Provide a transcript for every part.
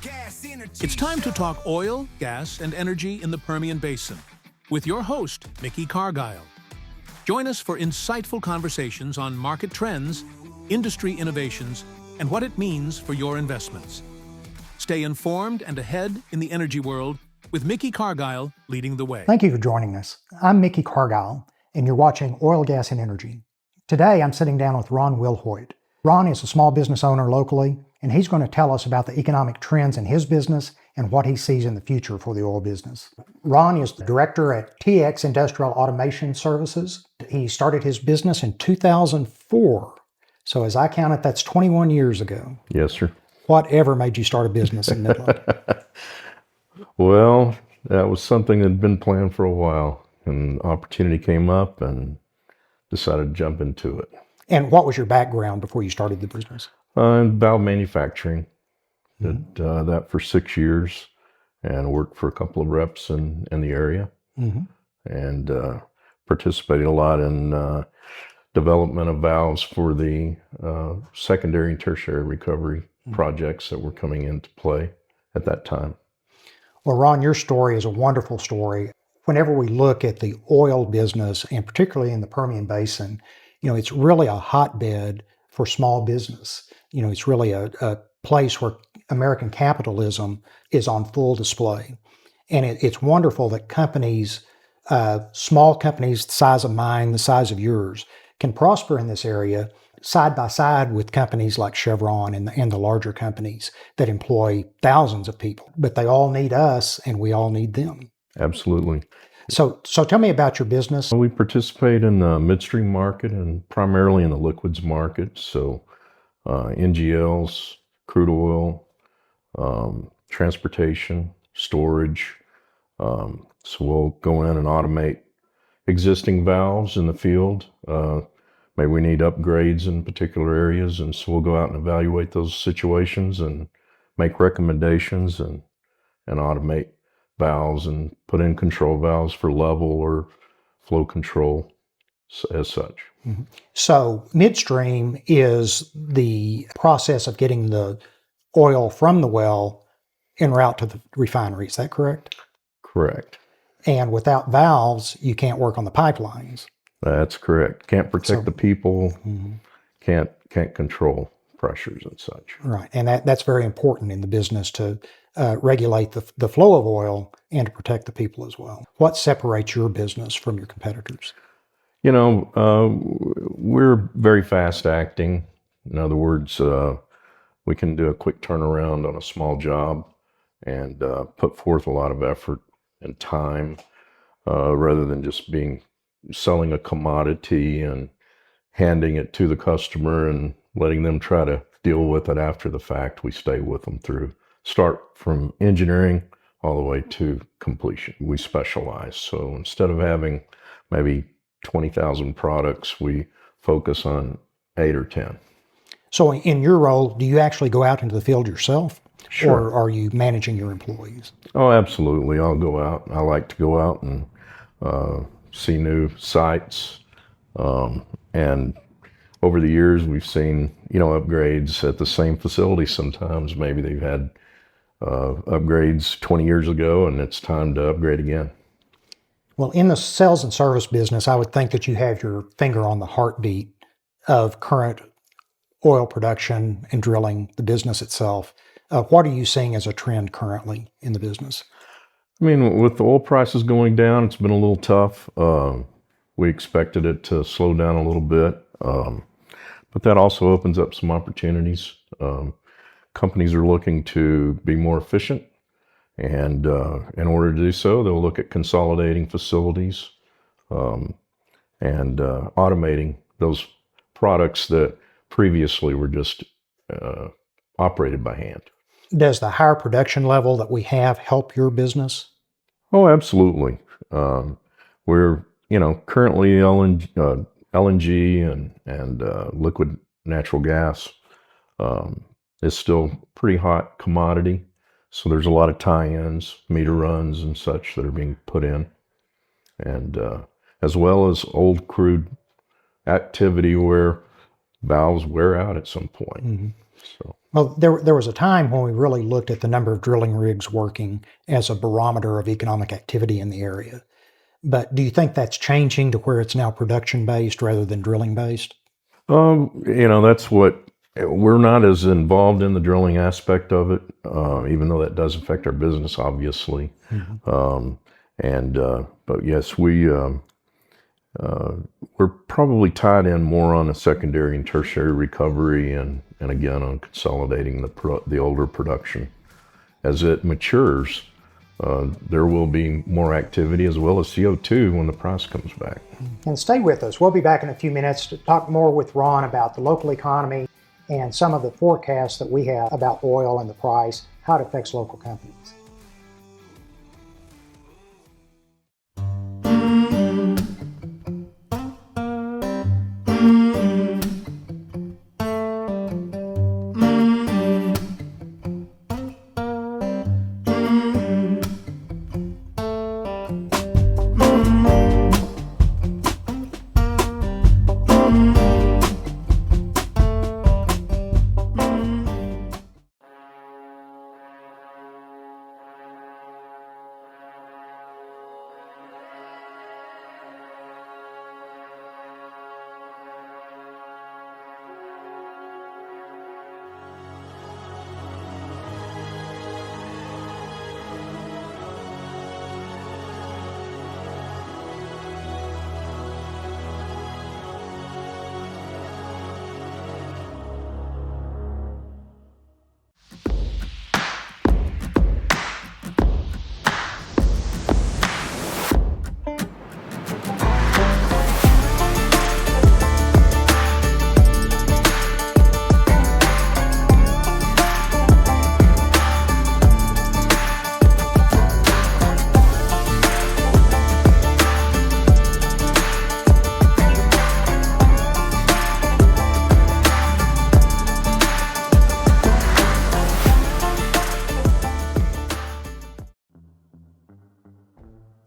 It's time to talk oil, gas, and energy in the Permian Basin with your host, Mickey Cargile. Join us for insightful conversations on market trends, industry innovations, and what it means for your investments. Stay informed and ahead in the energy world with Mickey Cargile leading the way. Thank you for joining us. I'm Mickey Cargile, and you're watching Oil, Gas, and Energy. Today, I'm sitting down with Ron Wilhoit. Ron is a small business owner locally, and he's going to tell us about the economic trends in his business and what he sees in the future for the oil business. Ron is the director at TX Industrial Automation Services. He started his business in 2004. So as I count it, that's 21 years ago. Yes, sir. Whatever made you start a business in Midland? Well, that was something that had been planned for a while, and opportunity came up and decided to jump into it. And what was your background before you started the business? Valve manufacturing. Did that for 6 years and worked for a couple of reps in the area, and participated a lot in development of valves for the secondary and tertiary recovery projects that were coming into play at that time. Well, Ron, your story is a wonderful story. Whenever we look at the oil business, and particularly in the Permian Basin, it's really a hotbed for small business. It's really a place where American capitalism is on full display. And it's wonderful that companies, small companies the size of mine, the size of yours, can prosper in this area side by side with companies like Chevron and the larger companies that employ thousands of people. But they all need us, and we all need them. Absolutely. So tell me about your business. We participate in the midstream market and primarily in the liquids market. So NGLs, crude oil, transportation, storage. So we'll go in and automate existing valves in the field. Maybe we need upgrades in particular areas, and so we'll go out and evaluate those situations and make recommendations and automate valves and put in control valves for level or flow control as such. So midstream is the process of getting the oil from the well en route to the refinery. Is that correct? Correct. And without valves, you can't work on the pipelines. That's correct. Can't protect the people, can't control pressures and such. Right. And that's very important in the business to regulate the flow of oil and to protect the people as well. What separates your business from your competitors? We're very fast acting. In other words, we can do a quick turnaround on a small job and put forth a lot of effort and time rather than just selling a commodity and handing it to the customer and letting them try to deal with it after the fact. We stay with them start from engineering all the way to completion. We specialize. So instead of having maybe 20,000 products, we focus on 8 or 10. So in your role, do you actually go out into the field yourself? Sure. Or are you managing your employees? Oh, absolutely. I'll go out. I like to go out and see new sites. And over the years, we've seen, upgrades at the same facility. Sometimes maybe they've had upgrades 20 years ago, and it's time to upgrade again. Well, in the sales and service business, I would think that you have your finger on the heartbeat of current oil production and drilling, the business itself. What are you seeing as a trend currently in the business? With the oil prices going down, it's been a little tough. We expected it to slow down a little bit, but that also opens up some opportunities. Companies are looking to be more efficient, and in order to do so, they'll look at consolidating facilities and automating those products that previously were just operated by hand. Does the higher production level that we have help your business? Oh, absolutely. We're, currently LNG and liquid natural gas is still pretty hot commodity. So there's a lot of tie-ins, meter runs and such that are being put in. And as well as old crude activity where valves wear out at some point. So Well, there was a time when we really looked at the number of drilling rigs working as a barometer of economic activity in the area. But do you think that's changing to where it's now production based rather than drilling based? That's what we're not as involved in the drilling aspect of it, even though that does affect our business, obviously. Mhm. Um, but yes, we're probably tied in more on a secondary and tertiary recovery, and again on consolidating the older production. As it matures, there will be more activity as well as CO2 when the price comes back. And stay with us. We'll be back in a few minutes to talk more with Ron about the local economy and some of the forecasts that we have about oil and the price, how it affects local companies.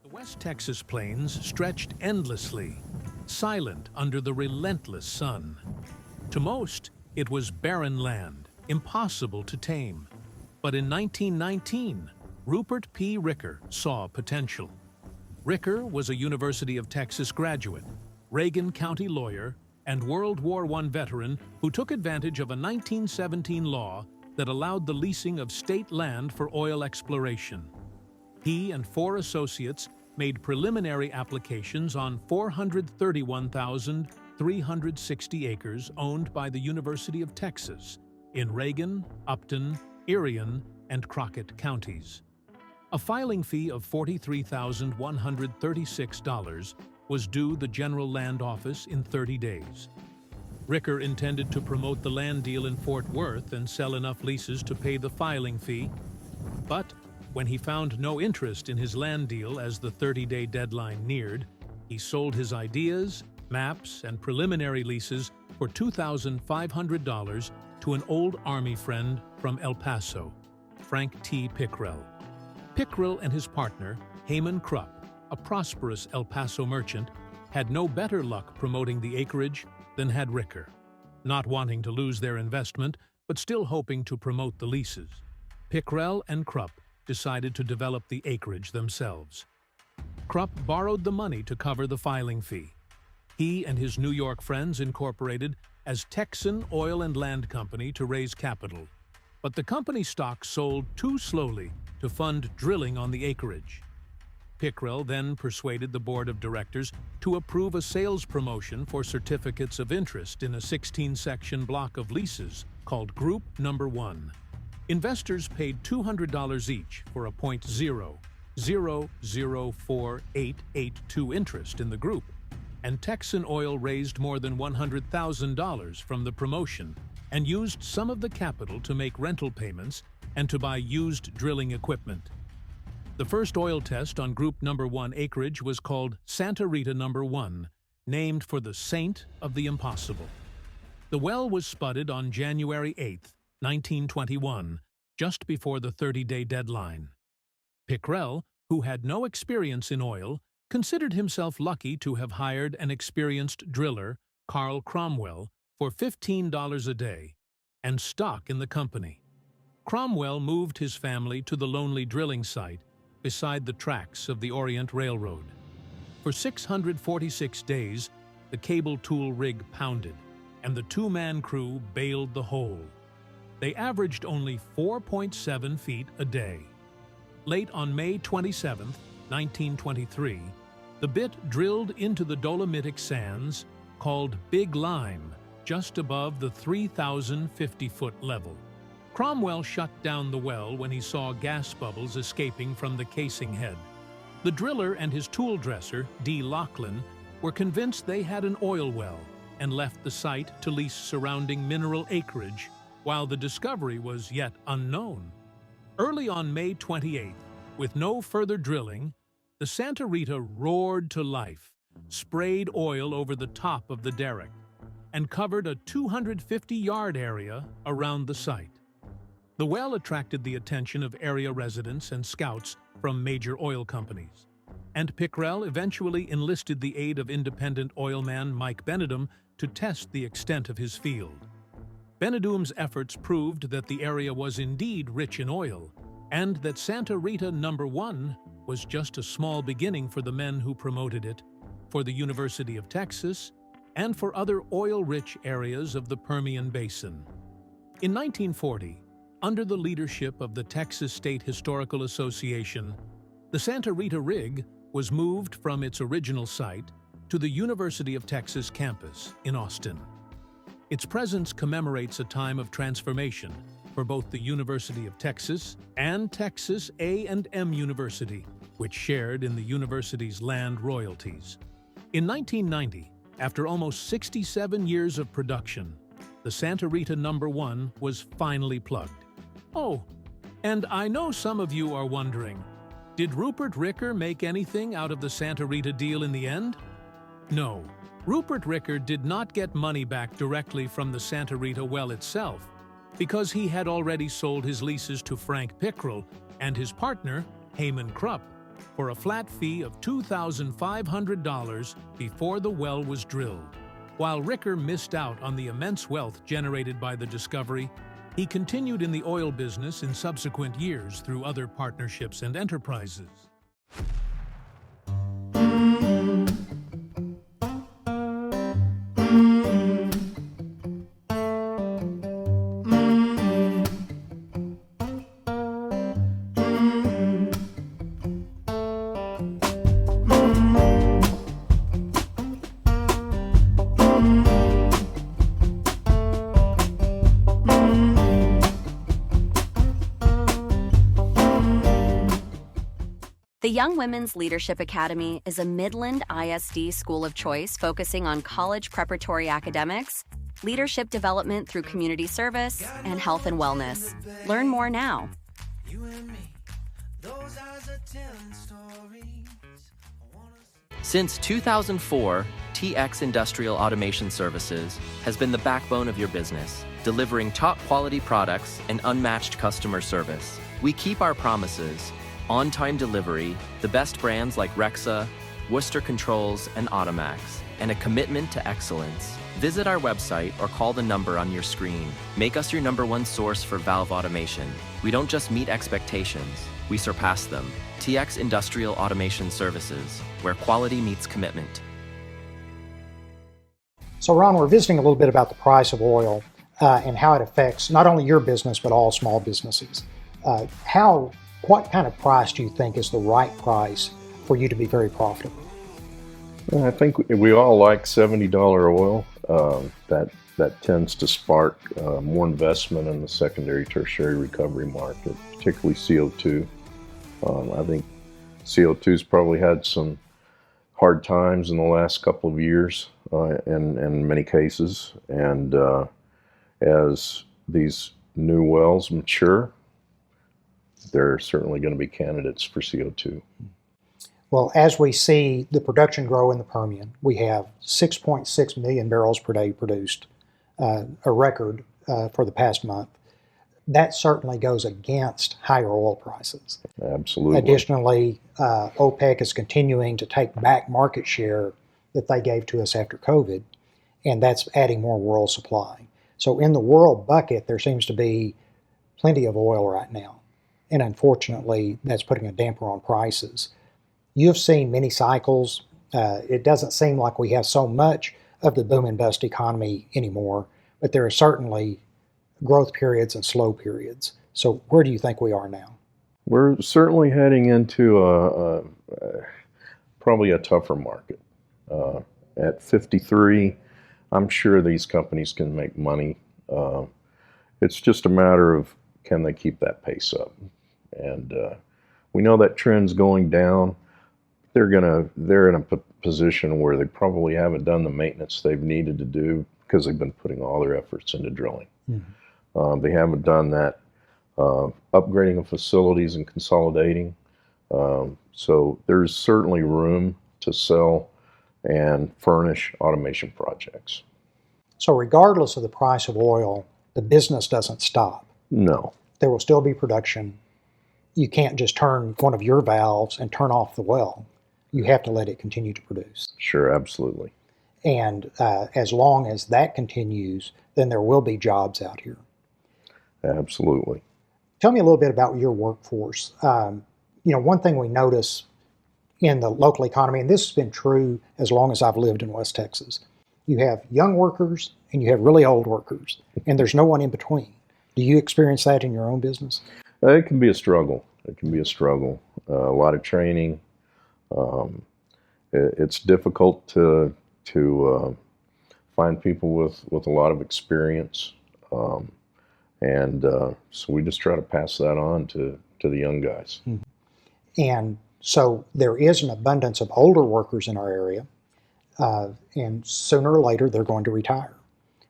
The West Texas plains stretched endlessly, silent under the relentless sun. To most, it was barren land, impossible to tame. But in 1919, Rupert P. Ricker saw potential. Ricker was a University of Texas graduate, Reagan County lawyer, and World War I veteran who took advantage of a 1917 law that allowed the leasing of state land for oil exploration. He and 4 associates made preliminary applications on 431,360 acres owned by the University of Texas in Reagan, Upton, Irion, and Crockett counties. A filing fee of $43,136 was due the General Land Office in 30 days. Ricker intended to promote the land deal in Fort Worth and sell enough leases to pay the filing fee, but when he found no interest in his land deal as the 30-day deadline neared, he sold his ideas, maps, and preliminary leases for $2,500 to an old Army friend from El Paso, Frank T. Pickrell. Pickrell and his partner, Haman Krupp, a prosperous El Paso merchant, had no better luck promoting the acreage than had Ricker. Not wanting to lose their investment, but still hoping to promote the leases, Pickrell and Krupp decided to develop the acreage themselves. Krupp borrowed the money to cover the filing fee. He and his New York friends incorporated as Texan Oil and Land Company to raise capital, but the company stock sold too slowly to fund drilling on the acreage. Pickrell then persuaded the board of directors to approve a sales promotion for certificates of interest in a 16-section block of leases called Group Number 1. Investors paid $200 each for a .0004882 interest in the group, and Texan Oil raised more than $100,000 from the promotion and used some of the capital to make rental payments and to buy used drilling equipment. The first oil test on Group Number 1 acreage was called Santa Rita Number 1, named for the saint of the impossible. The well was spudded on January 8, 1921, just before the 30-day deadline. Pickrell, who had no experience in oil, considered himself lucky to have hired an experienced driller, Carl Cromwell, for $15 a day. and stock in the company. Cromwell moved his family to the lonely drilling site beside the tracks of the Orient Railroad. For 646 days, the cable tool rig pounded, and the two-man crew baled the hole. They averaged only 4.7 feet a day. Late on May 27, 1923, the bit drilled into the dolomitic sands called Big Lime, just above the 3,050-foot level. Cromwell shut down the well when he saw gas bubbles escaping from the casing head. The driller and his tool dresser, D. Lachlan, were convinced they had an oil well and left the site to lease surrounding mineral acreage while the discovery was yet unknown. Early on May 28th, with no further drilling, the Santa Rita roared to life, sprayed oil over the top of the derrick, and covered a 250-yard area around the site. The well attracted the attention of area residents and scouts from major oil companies, and Pickrell eventually enlisted the aid of independent oilman Mike Benedum to test the extent of his field. Benedum's efforts proved that the area was indeed rich in oil, and that Santa Rita No. 1 was just a small beginning for the men who promoted it, for the University of Texas, and for other oil-rich areas of the Permian Basin. In 1940, under the leadership of the Texas State Historical Association, the Santa Rita rig was moved from its original site to the University of Texas campus in Austin. Its presence commemorates a time of transformation for both the University of Texas and Texas A&M University, which shared in the university's land royalties. In 1990, after almost 67 years of production, the Santa Rita No. 1 was finally plugged. Oh, and I know some of you are wondering, did Rupert Ricker make anything out of the Santa Rita deal in the end? No, Rupert Ricker did not get money back directly from the Santa Rita well itself, because he had already sold his leases to Frank Pickrell and his partner, Hayman Krupp, for a flat fee of $2,500 before the well was drilled. While Ricker missed out on the immense wealth generated by the discovery, he continued in the oil business in subsequent years through other partnerships and enterprises. The Young Women's Leadership Academy is a Midland ISD school of choice focusing on college preparatory academics, leadership development through community service, and health and wellness. Learn more now. Since 2004, TX Industrial Automation Services has been the backbone of your business, delivering top-quality products and unmatched customer service. We keep our promises: on-time delivery, the best brands like Rexa, Worcester Controls, and Automax, and a commitment to excellence. Visit our website or call the number on your screen. Make us your #1 source for valve automation. We don't just meet expectations, we surpass them. TX Industrial Automation Services, where quality meets commitment. So Ron, we're visiting a little bit about the price of oil and how it affects not only your business, but all small businesses. What kind of price do you think is the right price for you to be very profitable? Well, I think we all like $70 oil. That tends to spark more investment in the secondary, tertiary recovery market, particularly CO2. I think CO2's probably had some hard times in the last couple of years in many cases. And as these new wells mature, they're certainly going to be candidates for CO2. Well, as we see the production grow in the Permian, we have 6.6 million barrels per day produced, a record for the past month. That certainly goes against higher oil prices. Absolutely. Additionally, OPEC is continuing to take back market share that they gave to us after COVID, and that's adding more world supply. So in the world bucket, there seems to be plenty of oil right now. And unfortunately, that's putting a damper on prices. You've seen many cycles. It doesn't seem like we have so much of the boom and bust economy anymore, but there are certainly growth periods and slow periods. So where do you think we are now? We're certainly heading into probably a tougher market. At 53, I'm sure these companies can make money. It's just a matter of, can they keep that pace up? And we know that trend's going down. They're in a position where they probably haven't done the maintenance they've needed to do because they've been putting all their efforts into drilling. Mm-hmm. They haven't done that upgrading of facilities and consolidating. So there's certainly room to sell and furnish automation projects. So regardless of the price of oil, the business doesn't stop. No. There will still be production. You can't just turn one of your valves and turn off the well. You have to let it continue to produce. Sure, absolutely. And as long as that continues, then there will be jobs out here. Absolutely. Tell me a little bit about your workforce. One thing we notice in the local economy, and this has been true as long as I've lived in West Texas, you have young workers and you have really old workers, and there's no one in between. Do you experience that in your own business? It can be a struggle. A lot of training. It's difficult to find people with a lot of experience. So we just try to pass that on to the young guys. Mm-hmm. And so there is an abundance of older workers in our area, and sooner or later they're going to retire.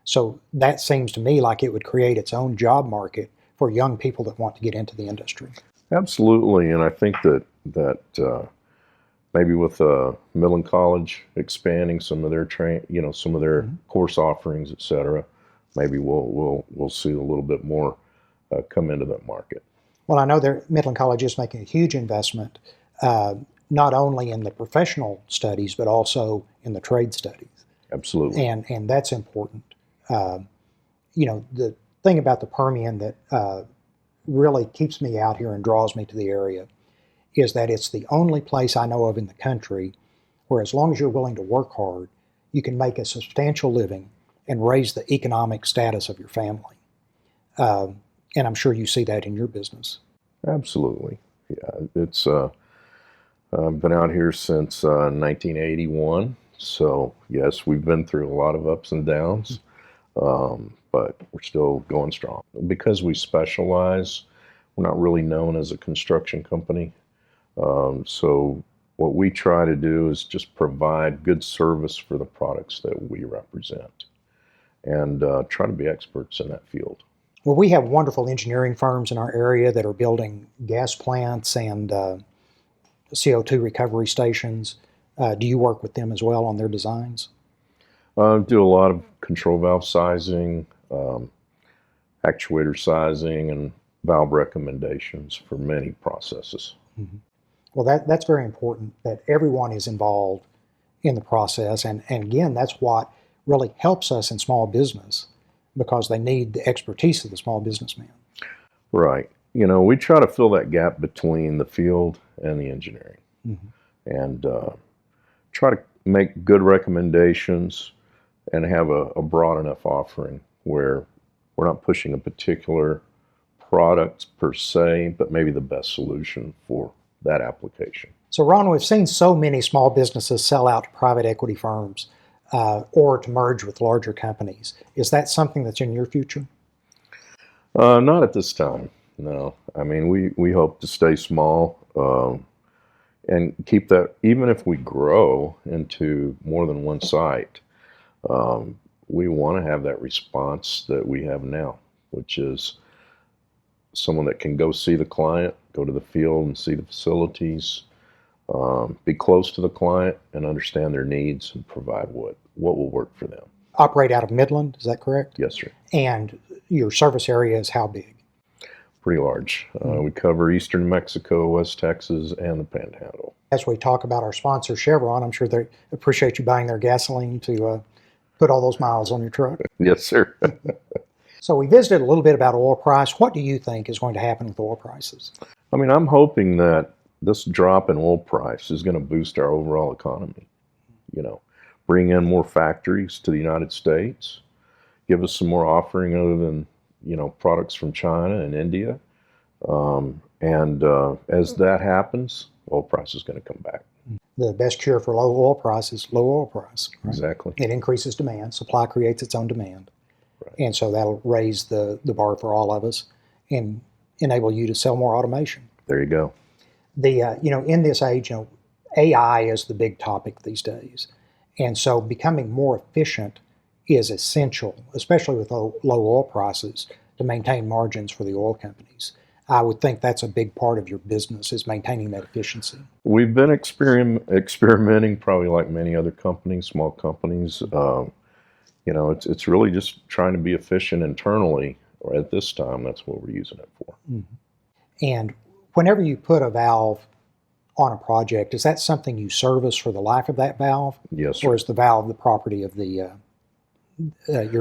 So that seems to me like it would create its own job market for young people that want to get into the industry. Absolutely, and I think that maybe with Midland College expanding some of their mm-hmm. course offerings, et cetera, maybe we'll see a little bit more come into that market. Well, I know that Midland College is making a huge investment, not only in the professional studies, but also in the trade studies. Absolutely. And that's important. The thing about the Permian that really keeps me out here and draws me to the area is that it's the only place I know of in the country where, as long as you're willing to work hard, you can make a substantial living and raise the economic status of your family. And I'm sure you see that in your business. Absolutely. Yeah, it's I've been out here since 1981. So yes, we've been through a lot of ups and downs, but we're still going strong. Because we specialize, we're not really known as a construction company. So what we try to do is just provide good service for the products that we represent and try to be experts in that field. Well, we have wonderful engineering firms in our area that are building gas plants and CO2 recovery stations. Do you work with them as well on their designs? Do a lot of control valve sizing, actuator sizing, and valve recommendations for many processes. Mm-hmm. Well, that's very important, that everyone is involved in the process. And again, that's what really helps us in small business, because they need the expertise of the small businessman. Right. We try to fill that gap between the field and the engineering. Mm-hmm. And try to make good recommendations and have a broad enough offering where we're not pushing a particular product per se, but maybe the best solution for that application. So Ron, we've seen so many small businesses sell out to private equity firms or to merge with larger companies. Is that something that's in your future? Not at this time, no. I mean, we hope to stay small and keep that. Even if we grow into more than one site, we want to have that response that we have now, which is someone that can go see the client, go to the field and see the facilities, be close to the client and understand their needs and provide what will work for them. Operate out of Midland, is that correct? Yes, sir. And your service area is how big? Pretty large. We cover eastern Mexico, West Texas, and the Panhandle. As we talk about our sponsor, Chevron, I'm sure they appreciate you buying their gasoline to put all those miles on your truck. Yes, sir. So we visited a little bit about oil price. What do you think is going to happen with oil prices? I mean, I'm hoping that this drop in oil price is going to boost our overall economy. You know, bring in more factories to the United States, give us some more offering other than, you know, products from China and India. As that happens, oil price is going to come back. The best cure for low oil price is low oil price. Right? Exactly. It increases demand. Supply creates its own demand. Right. And so that'll raise the bar for all of us and enable you to sell more automation. There you go. In this age, AI is the big topic these days. And so becoming more efficient is essential, especially with low oil prices, to maintain margins for the oil companies. I would think that's a big part of your business, is maintaining that efficiency. We've been experimenting, probably like many other companies, small companies. It's really just trying to be efficient internally. Or at this time, that's what we're using it for. Mm-hmm. And whenever you put a valve on a project, is that something you service for the life of that valve? Yes, sir. Or is the valve the property of your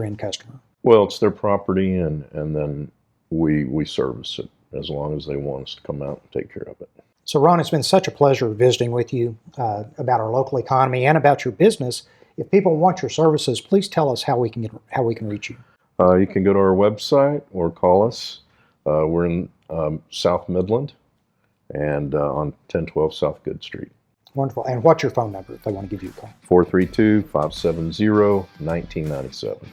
end customer? Well, it's their property, and then we service it as long as they want us to come out and take care of it. So, Ron, it's been such a pleasure visiting with you about our local economy and about your business. If people want your services, please tell us how we can reach you. You can go to our website or call us. We're in South Midland and on 1012 South Good Street. Wonderful. And what's your phone number if they want to give you a call? 432-570-1997.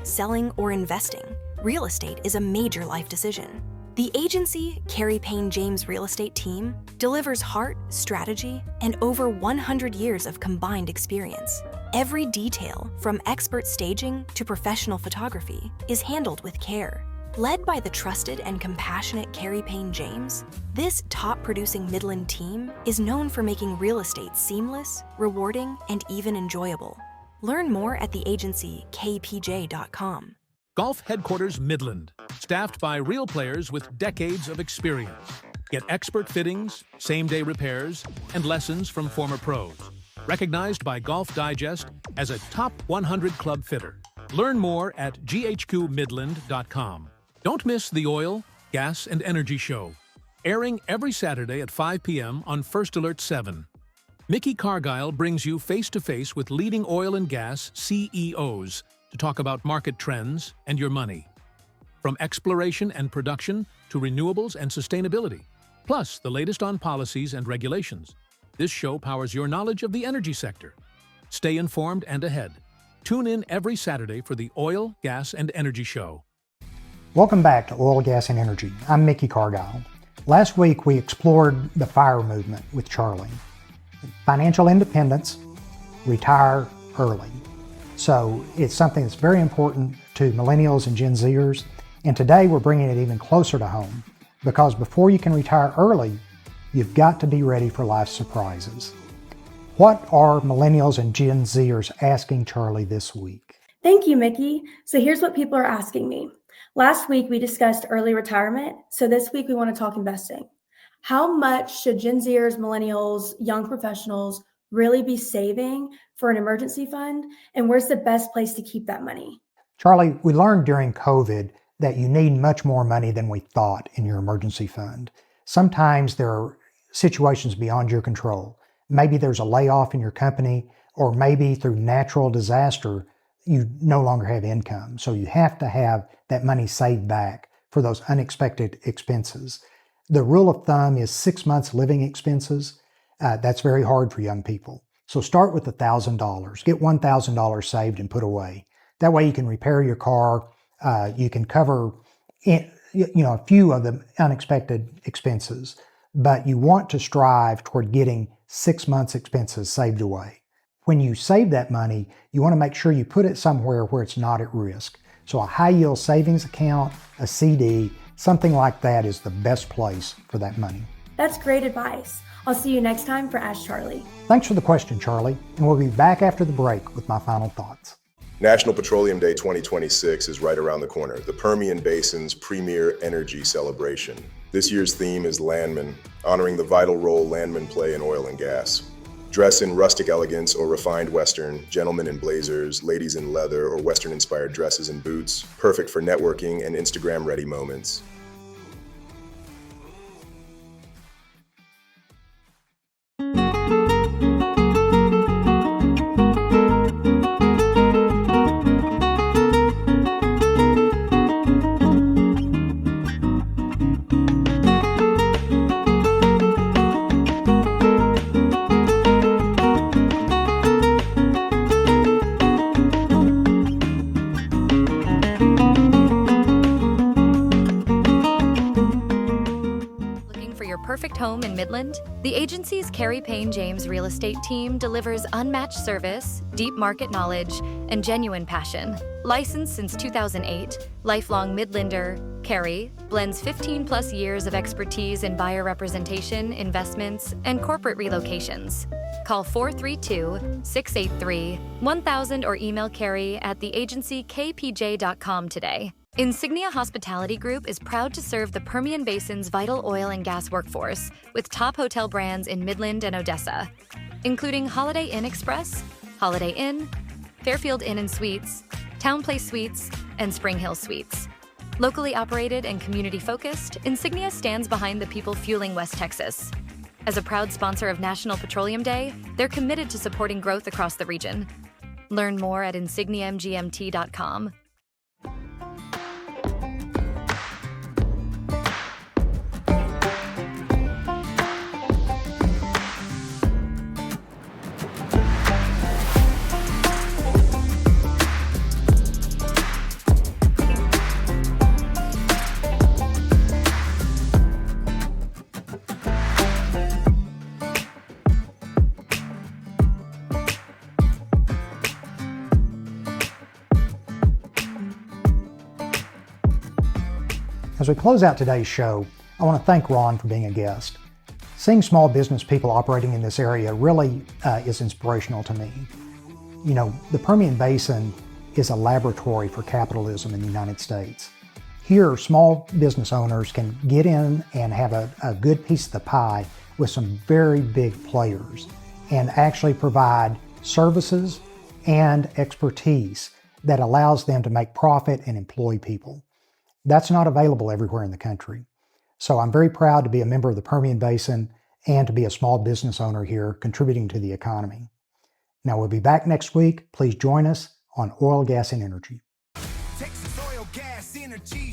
Selling or investing, real estate is a major life decision. The agency, Carey Payne James Real Estate Team, delivers heart, strategy, and over 100 years of combined experience. Every detail, from expert staging to professional photography, is handled with care. Led by the trusted and compassionate Carey Payne James, this top-producing Midland team is known for making real estate seamless, rewarding, and even enjoyable. Learn more at the agency kpj.com. Golf Headquarters Midland, staffed by real players with decades of experience. Get expert fittings, same-day repairs, and lessons from former pros. Recognized by Golf Digest as a top 100 club fitter. Learn more at ghqmidland.com. Don't miss the Oil, Gas, and Energy Show, airing every Saturday at 5 p.m. on First Alert 7. Mickey Cargile brings you face-to-face with leading oil and gas CEOs to talk about market trends and your money. From exploration and production to renewables and sustainability, plus the latest on policies and regulations. This show powers your knowledge of the energy sector. Stay informed and ahead. Tune in every Saturday for the Oil, Gas, and Energy Show. Welcome back to Oil, Gas, and Energy. I'm Mickey Cargile. Last week we explored the FIRE movement with Charlie. Financial independence, retire early. So it's something that's very important to millennials and Gen Zers. And today we're bringing it even closer to home, because before you can retire early, you've got to be ready for life's surprises. What are millennials and Gen Zers asking Charlie this week? Thank you, Mickey. So here's what people are asking me. Last week we discussed early retirement. So this week we want to talk investing. How much should Gen Zers, millennials, young professionals really be saving for an emergency fund? And where's the best place to keep that money? Charlie, we learned during COVID that you need much more money than we thought in your emergency fund. Sometimes there are situations beyond your control. Maybe there's a layoff in your company, or maybe through natural disaster, you no longer have income. So you have to have that money saved back for those unexpected expenses. The rule of thumb is 6 months living expenses. That's very hard for young people. So start with $1,000. Get $1,000 saved and put away. That way you can repair your car. You can cover a few of the unexpected expenses, but you want to strive toward getting 6 months' expenses saved away. When you save that money, you want to make sure you put it somewhere where it's not at risk. So a high-yield savings account, a CD, something like that is the best place for that money. That's great advice. I'll see you next time for Ask Charlie. Thanks for the question, Charlie, and we'll be back after the break with my final thoughts. National Petroleum Day 2026 is right around the corner, the Permian Basin's premier energy celebration. This year's theme is Landmen, honoring the vital role landmen play in oil and gas. Dress in rustic elegance or refined Western, gentlemen in blazers, ladies in leather or Western-inspired dresses and boots, perfect for networking and Instagram-ready moments. Perfect home in Midland? The agency's Carrie Payne James real estate team delivers unmatched service, deep market knowledge, and genuine passion. Licensed since 2008, lifelong Midlander, Carrie blends 15-plus years of expertise in buyer representation, investments, and corporate relocations. Call 432-683-1000 or email Carrie at theagencykpj.com today. Insignia Hospitality Group is proud to serve the Permian Basin's vital oil and gas workforce with top hotel brands in Midland and Odessa, including Holiday Inn Express, Holiday Inn, Fairfield Inn and Suites, Town Place Suites, and Spring Hill Suites. Locally operated and community-focused, Insignia stands behind the people fueling West Texas. As a proud sponsor of National Petroleum Day, they're committed to supporting growth across the region. Learn more at insigniamgmt.com. As we close out today's show, I want to thank Ron for being a guest. Seeing small business people operating in this area really is inspirational to me. You know, the Permian Basin is a laboratory for capitalism in the United States. Here, small business owners can get in and have a good piece of the pie with some very big players and actually provide services and expertise that allows them to make profit and employ people. That's not available everywhere in the country. So I'm very proud to be a member of the Permian Basin and to be a small business owner here contributing to the economy. Now we'll be back next week. Please join us on Oil, Gas, and Energy. Texas Oil, Gas, Energy.